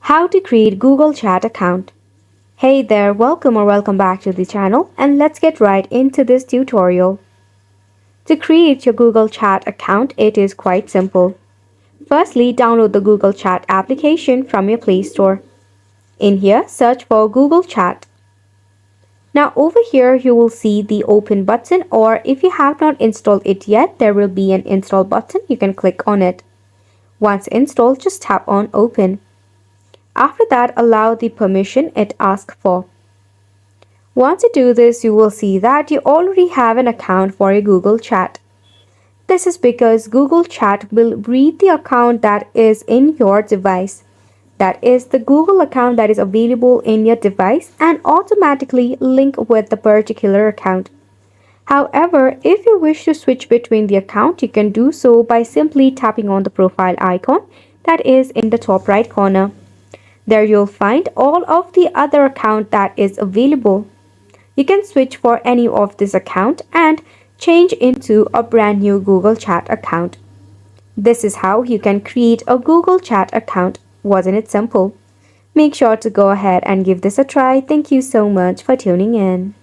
How to create Google Chat account. Hey there, welcome back to the channel, and let's get right into this tutorial. To create your Google Chat account, it is quite simple. Firstly, download the Google Chat application from your Play Store. In here, search for Google Chat. Now over here, you will see the open button, or if you have not installed it yet, there will be an install button. You can click on it. Once installed, just tap on open. After that, allow the permission it asks for. Once you do this, you will see that you already have an account for your Google Chat. This is because Google Chat will read the account that is in your device. That is the Google account that is available in your device and automatically link with the particular account. However, if you wish to switch between the account, you can do so by simply tapping on the profile icon that is in the top right corner. There you'll find all of the other account that is available. You can switch for any of this account and change into a brand new Google Chat account. This is how you can create a Google Chat account. Wasn't it simple? Make sure to go ahead and give this a try. Thank you so much for tuning in.